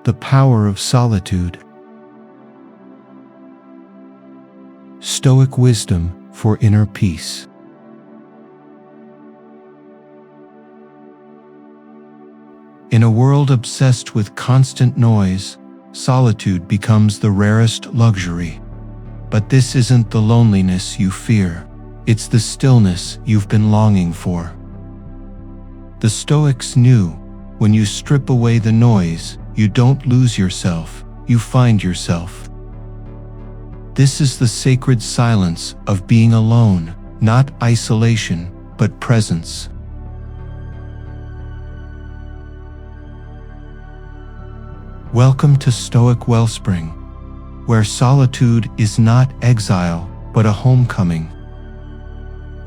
The Power of Solitude. Stoic Wisdom for Inner Peace. In a world obsessed with constant noise, solitude becomes the rarest luxury. But this isn't the loneliness you fear, it's the stillness you've been longing for. The Stoics knew, when you strip away the noise, you don't lose yourself, you find yourself. This is the sacred silence of being alone, not isolation, but presence. Welcome to Stoic-Wellspring, where solitude is not exile, but a homecoming.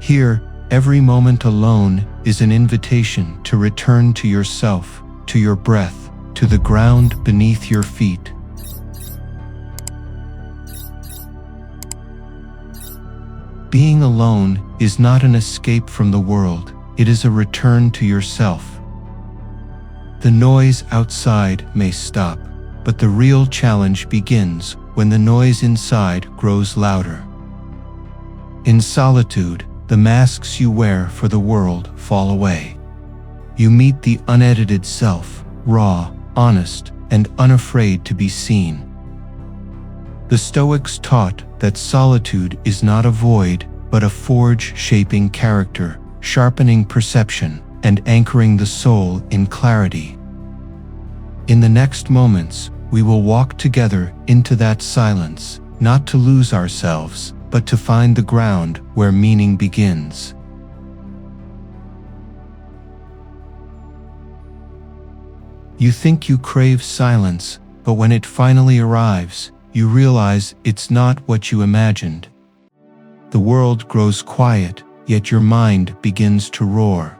Here, every moment alone is an invitation to return to yourself, to your breath, to the ground beneath your feet. Being alone is not an escape from the world, it is a return to yourself. The noise outside may stop, but the real challenge begins when the noise inside grows louder. In solitude, the masks you wear for the world fall away. You meet the unedited self, raw, honest, and unafraid to be seen. The Stoics taught that solitude is not a void, but a forge shaping character, sharpening perception, and anchoring the soul in clarity. In the next moments, we will walk together into that silence, not to lose ourselves, but to find the ground where meaning begins. You think you crave silence, but when it finally arrives, you realize it's not what you imagined. The world grows quiet, yet your mind begins to roar.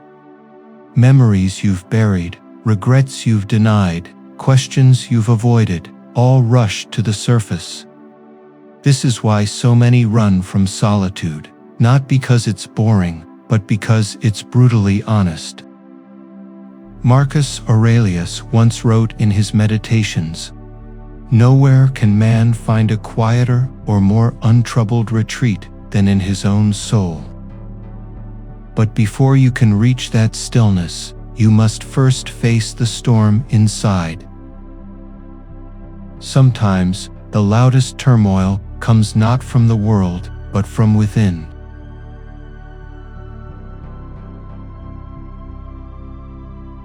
Memories you've buried, regrets you've denied, questions you've avoided, all rush to the surface. This is why so many run from solitude, not because it's boring, but because it's brutally honest. Marcus Aurelius once wrote in his Meditations, "Nowhere can man find a quieter or more untroubled retreat than in his own soul." But before you can reach that stillness, you must first face the storm inside. Sometimes, the loudest turmoil comes not from the world, but from within.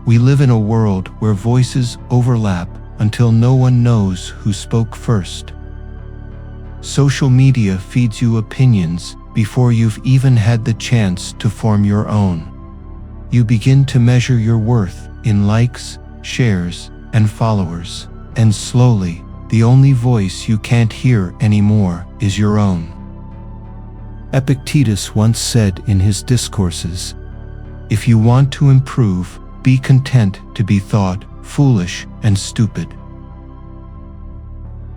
We live in a world where voices overlap until no one knows who spoke first. Social media feeds you opinions before you've even had the chance to form your own. You begin to measure your worth in likes, shares, and followers, and slowly, the only voice you can't hear anymore is your own. Epictetus once said in his discourses, "If you want to improve, be content to be thought foolish and stupid."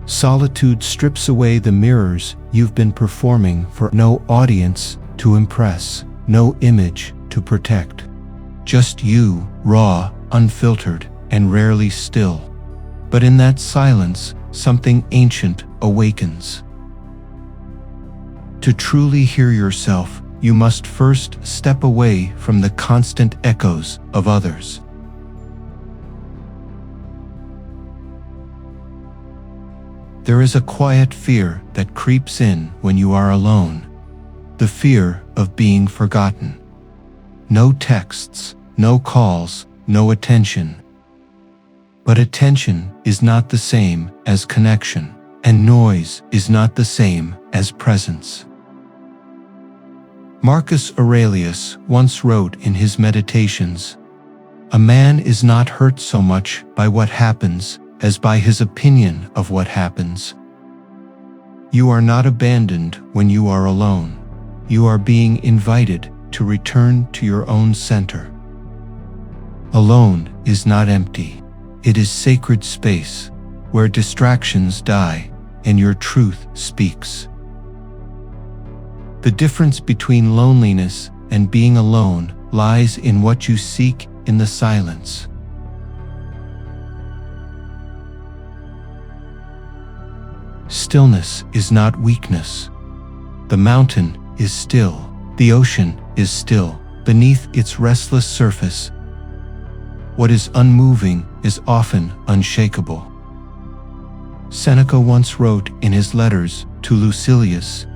Solitude strips away the mirrors you've been performing for no audience to impress, no image to protect. Just you, raw, unfiltered, and rarely still. But in that silence, something ancient awakens. To truly hear yourself, you must first step away from the constant echoes of others. There is a quiet fear that creeps in when you are alone. The fear of being forgotten. No texts, no calls, no attention. But attention is not the same as connection, and noise is not the same as presence. Marcus Aurelius once wrote in his Meditations, "A man is not hurt so much by what happens as by his opinion of what happens." You are not abandoned when you are alone. You are being invited to return to your own center. Alone is not empty. It is sacred space, where distractions die and your truth speaks. The difference between loneliness and being alone lies in what you seek in the silence. Stillness is not weakness. The mountain is still. The ocean is still. Beneath its restless surface, what is unmoving is often unshakable. Seneca once wrote in his letters to Lucilius,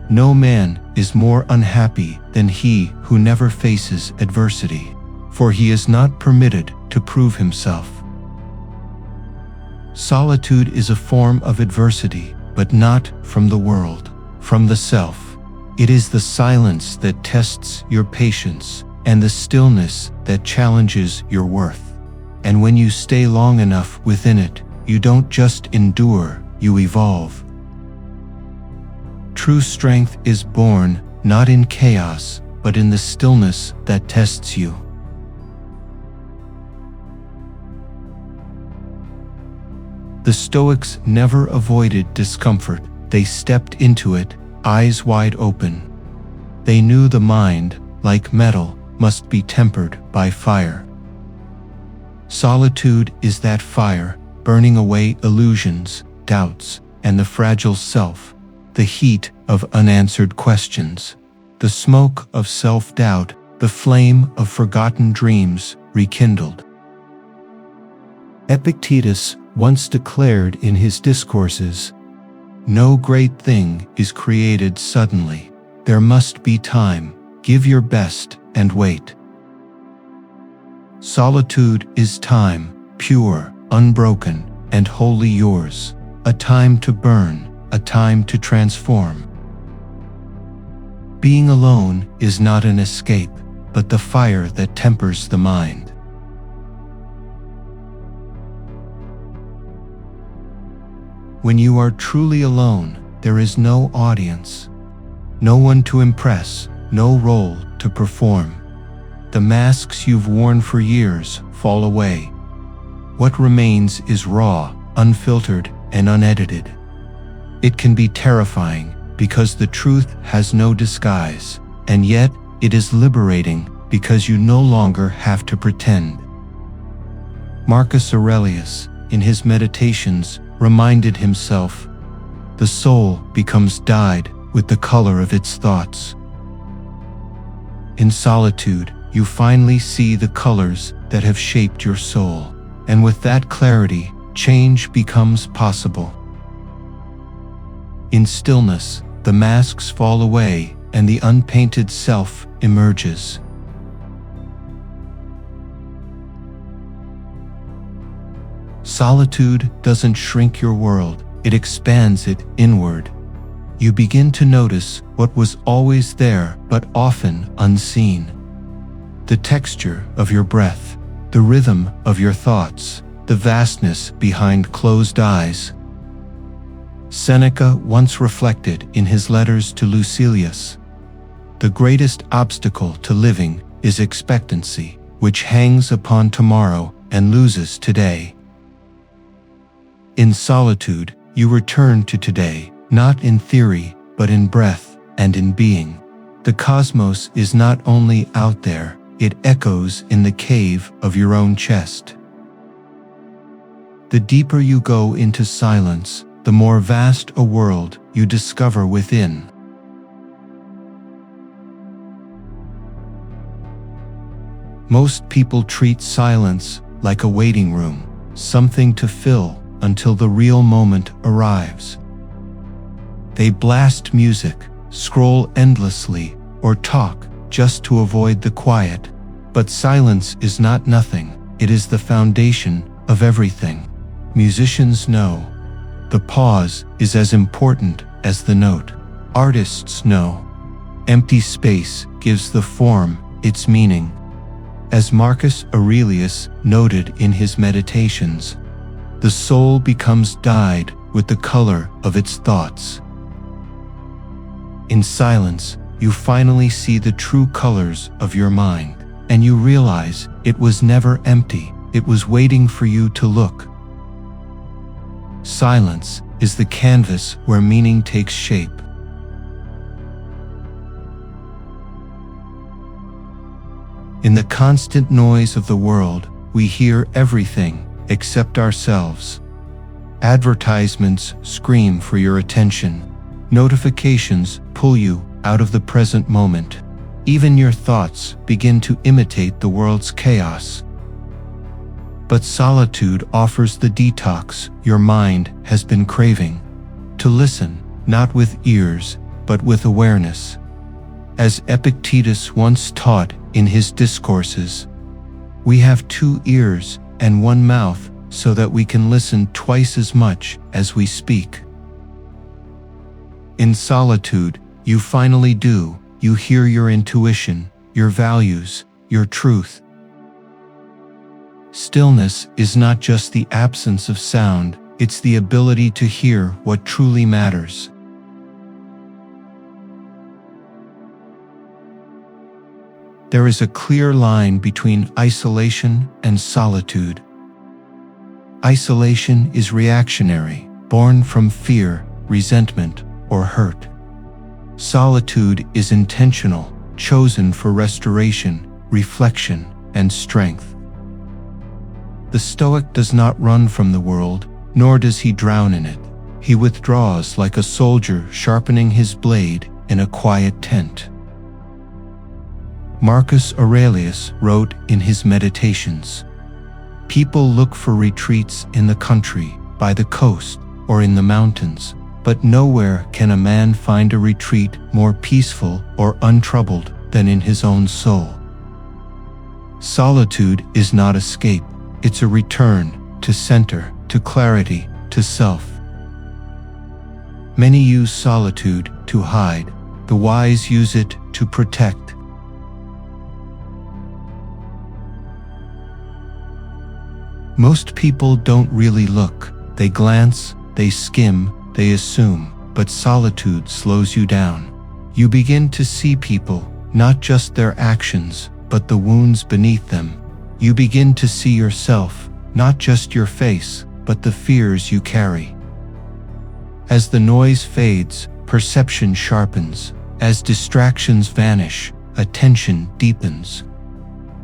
"No man is more unhappy than he who never faces adversity, for he is not permitted to prove himself." Solitude is a form of adversity, but not from the world, from the self. It is the silence that tests your patience and the stillness that challenges your worth. And when you stay long enough within it, you don't just endure, you evolve. True strength is born not in chaos, but in the stillness that tests you. The Stoics never avoided discomfort. They stepped into it, eyes wide open. They knew the mind, like metal, must be tempered by fire. Solitude is that fire, burning away illusions, doubts, and the fragile self, the heat of unanswered questions, the smoke of self-doubt, the flame of forgotten dreams rekindled. Epictetus once declared in his discourses, "No great thing is created suddenly. There must be time. Give your best and wait." Solitude is time, pure, unbroken, and wholly yours. A time to burn, a time to transform. Being alone is not an escape, but the fire that tempers the mind. When you are truly alone, there is no audience, no one to impress, no role to perform. The masks you've worn for years fall away. What remains is raw, unfiltered, and unedited. It can be terrifying because the truth has no disguise, and yet it is liberating because you no longer have to pretend. Marcus Aurelius, in his Meditations, reminded himself, "The soul becomes dyed with the color of its thoughts." In solitude, you finally see the colors that have shaped your soul, and with that clarity, change becomes possible. In stillness, the masks fall away and the unpainted self emerges. Solitude doesn't shrink your world, it expands it inward. You begin to notice what was always there but often unseen. The texture of your breath, the rhythm of your thoughts, the vastness behind closed eyes. Seneca once reflected in his letters to Lucilius, "The greatest obstacle to living is expectancy, which hangs upon tomorrow and loses today." In solitude, you return to today, not in theory, but in breath and in being. The cosmos is not only out there, it echoes in the cave of your own chest. The deeper you go into silence, the more vast a world you discover within. Most people treat silence like a waiting room, something to fill until the real moment arrives. They blast music, scroll endlessly, or talk just to avoid the quiet. But silence is not nothing, it is the foundation of everything. Musicians know the pause is as important as the note. Artists know empty space gives the form its meaning. As Marcus Aurelius noted in his Meditations, the soul becomes dyed with the color of its thoughts. In silence, you finally see the true colors of your mind, and you realize it was never empty, it was waiting for you to look. Silence is the canvas where meaning takes shape. In the constant noise of the world, we hear everything except ourselves. Advertisements scream for your attention. Notifications pull you out of the present moment. Even your thoughts begin to imitate the world's chaos. But solitude offers the detox your mind has been craving. To listen, not with ears, but with awareness. As Epictetus once taught in his discourses, we have 2 ears and 1 mouth so that we can listen twice as much as we speak. In solitude, you finally do. You hear your intuition, your values, your truth. Stillness is not just the absence of sound, it's the ability to hear what truly matters. There is a clear line between isolation and solitude. Isolation is reactionary, born from fear, resentment, or hurt. Solitude is intentional, chosen for restoration, reflection, and strength. The Stoic does not run from the world, nor does he drown in it. He withdraws like a soldier sharpening his blade in a quiet tent. Marcus Aurelius wrote in his Meditations, "People look for retreats in the country, by the coast, or in the mountains, but nowhere can a man find a retreat more peaceful or untroubled than in his own soul." Solitude is not escape, it's a return to center, to clarity, to self. Many use solitude to hide, the wise use it to protect. Most people don't really look, they glance, they skim, they assume, but solitude slows you down. You begin to see people, not just their actions, but the wounds beneath them. You begin to see yourself, not just your face, but the fears you carry. As the noise fades, perception sharpens. As distractions vanish, attention deepens.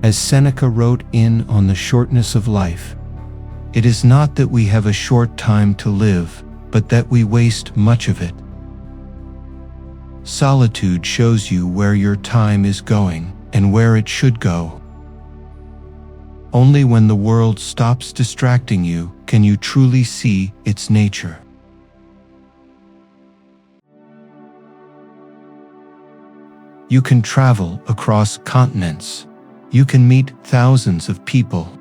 As Seneca wrote in On the Shortness of Life, "It is not that we have a short time to live, but that we waste much of it." Solitude shows you where your time is going and where it should go. Only when the world stops distracting you can you truly see its nature. You can travel across continents. You can meet thousands of people.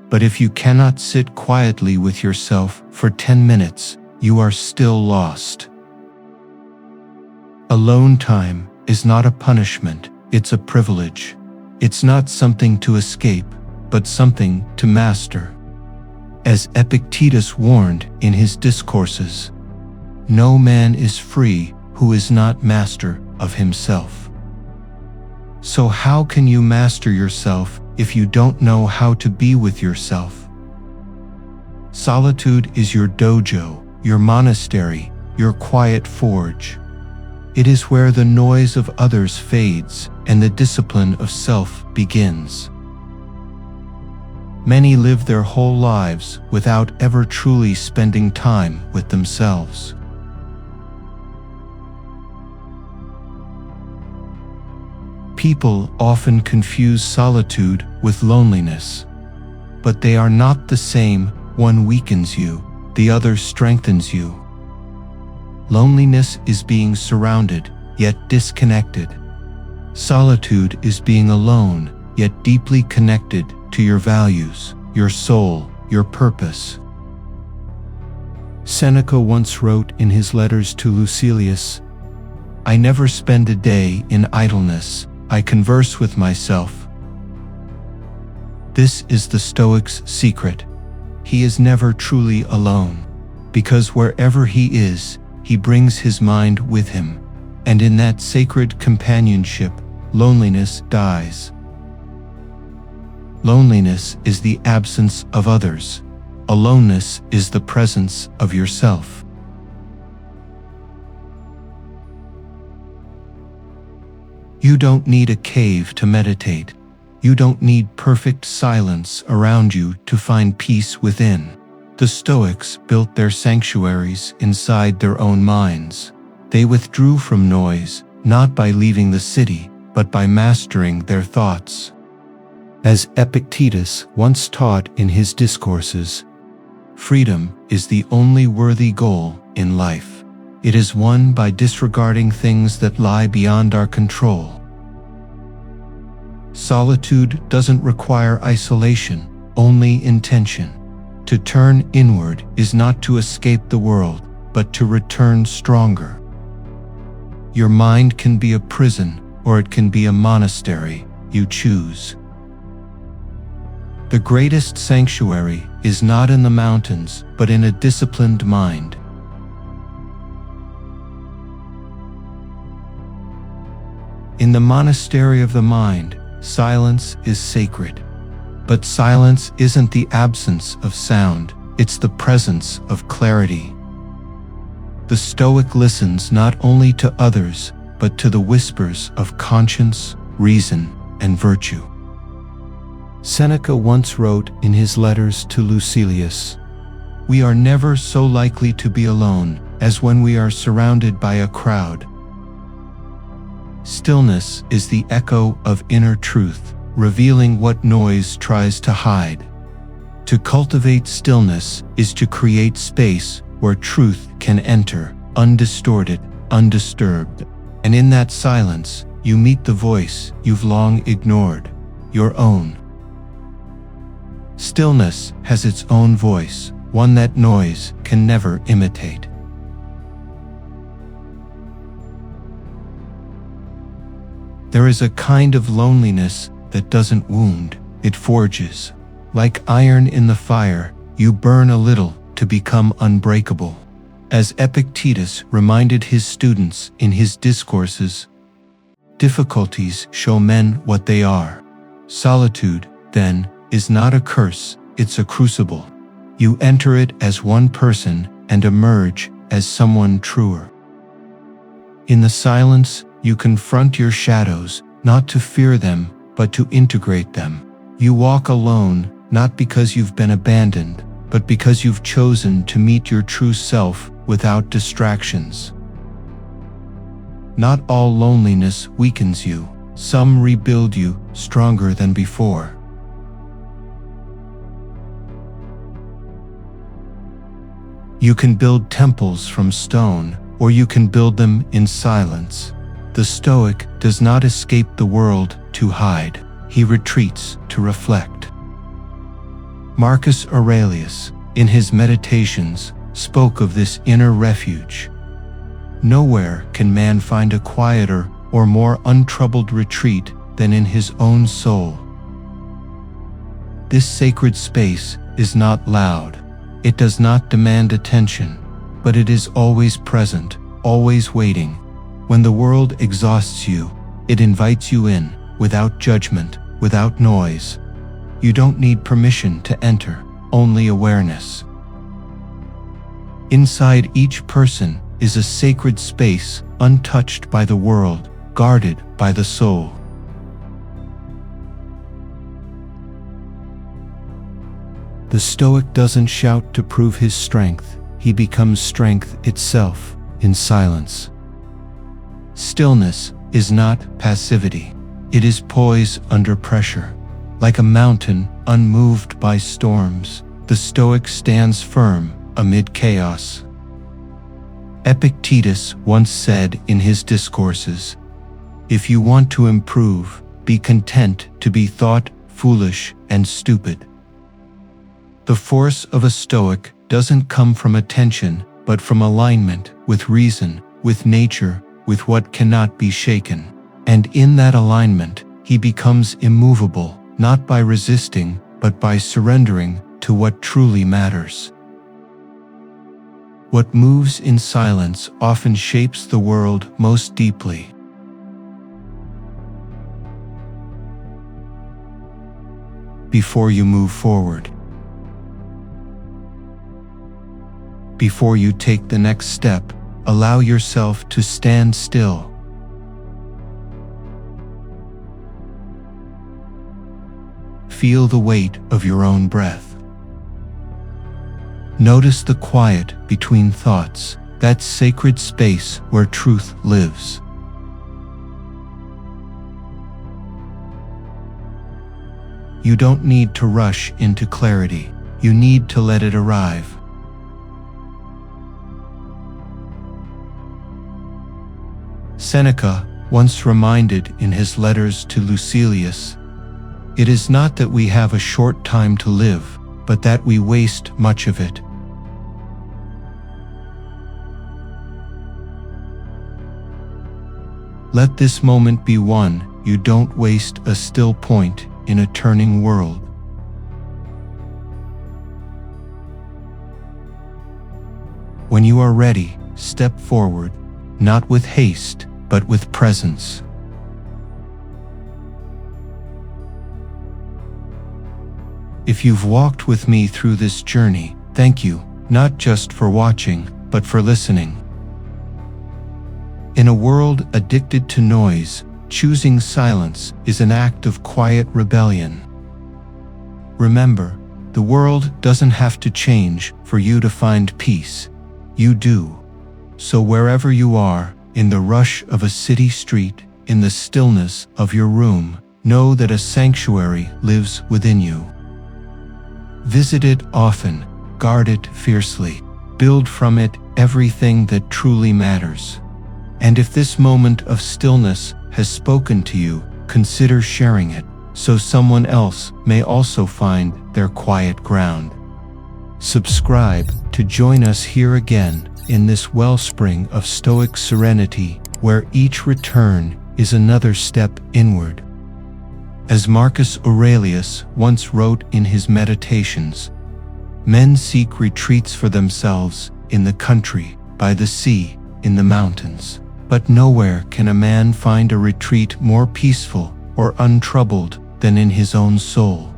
But if you cannot sit quietly with yourself for 10 minutes, you are still lost. Alone time is not a punishment, it's a privilege. It's not something to escape, but something to master. As Epictetus warned in his discourses, "No man is free who is not master of himself." So how can you master yourself if you don't know how to be with yourself? Solitude is your dojo, your monastery, your quiet forge. It is where the noise of others fades and the discipline of self begins. Many live their whole lives without ever truly spending time with themselves. People often confuse solitude with loneliness, but they are not the same. One weakens you, the other strengthens you. Loneliness is being surrounded, yet disconnected. Solitude is being alone, yet deeply connected to your values, your soul, your purpose. Seneca once wrote in his letters to Lucilius, "I never spend a day in idleness, I converse with myself." This is the Stoic's secret. He is never truly alone, because wherever he is, he brings his mind with him, and in that sacred companionship, loneliness dies. Loneliness is the absence of others. Aloneness is the presence of yourself. You don't need a cave to meditate. You don't need perfect silence around you to find peace within. The Stoics built their sanctuaries inside their own minds. They withdrew from noise, not by leaving the city, but by mastering their thoughts. As Epictetus once taught in his discourses, freedom is the only worthy goal in life. It is won by disregarding things that lie beyond our control. Solitude doesn't require isolation, only intention. To turn inward is not to escape the world, but to return stronger. Your mind can be a prison, or it can be a monastery. You choose. The greatest sanctuary is not in the mountains, but in a disciplined mind. In the monastery of the mind, silence is sacred. But silence isn't the absence of sound, it's the presence of clarity. The Stoic listens not only to others, but to the whispers of conscience, reason, and virtue. Seneca once wrote in his letters to Lucilius, "We are never so likely to be alone as when we are surrounded by a crowd." Stillness is the echo of inner truth, revealing what noise tries to hide. To cultivate stillness is to create space where truth can enter, undistorted, undisturbed. And in that silence, you meet the voice you've long ignored, your own. Stillness has its own voice, one that noise can never imitate. There is a kind of loneliness that doesn't wound, it forges. Like iron in the fire, you burn a little to become unbreakable. As Epictetus reminded his students in his discourses, difficulties show men what they are. Solitude, then, is not a curse, it's a crucible. You enter it as one person and emerge as someone truer. In the silence, you confront your shadows, not to fear them, but to integrate them. You walk alone, not because you've been abandoned, but because you've chosen to meet your true self without distractions. Not all loneliness weakens you. Some rebuild you stronger than before. You can build temples from stone, or you can build them in silence. The Stoic does not escape the world to hide. He retreats to reflect. Marcus Aurelius, in his Meditations, spoke of this inner refuge. Nowhere can man find a quieter or more untroubled retreat than in his own soul. This sacred space is not loud. It does not demand attention, but it is always present, always waiting. When the world exhausts you, it invites you in, without judgment, without noise. You don't need permission to enter, only awareness. Inside each person is a sacred space, untouched by the world, guarded by the soul. The Stoic doesn't shout to prove his strength. He becomes strength itself in silence. Stillness is not passivity. It is poise under pressure. Like a mountain unmoved by storms, the Stoic stands firm amid chaos. Epictetus once said in his discourses, "If you want to improve, be content to be thought foolish and stupid." The force of a Stoic doesn't come from attention, but from alignment with reason, with nature, with what cannot be shaken. And in that alignment, he becomes immovable, not by resisting, but by surrendering to what truly matters. What moves in silence often shapes the world most deeply. Before you move forward, before you take the next step, allow yourself to stand still. Feel the weight of your own breath. Notice the quiet between thoughts, that sacred space where truth lives. You don't need to rush into clarity. You need to let it arrive. Seneca once reminded in his letters to Lucilius, "It is not that we have a short time to live, but that we waste much of it." Let this moment be one you don't waste, a still point in a turning world. When you are ready, step forward, not with haste, but with presence. If you've walked with me through this journey, thank you, not just for watching, but for listening. In a world addicted to noise, choosing silence is an act of quiet rebellion. Remember, the world doesn't have to change for you to find peace. You do. So wherever you are, in the rush of a city street, in the stillness of your room, know that a sanctuary lives within you. Visit it often, guard it fiercely, build from it everything that truly matters. And if this moment of stillness has spoken to you, consider sharing it, so someone else may also find their quiet ground. Subscribe to join us here again in this wellspring of Stoic serenity, where each return is another step inward. As Marcus Aurelius once wrote in his Meditations, "Men seek retreats for themselves in the country, by the sea, in the mountains. But nowhere can a man find a retreat more peaceful or untroubled than in his own soul."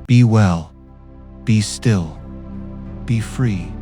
Be well, be still, be free.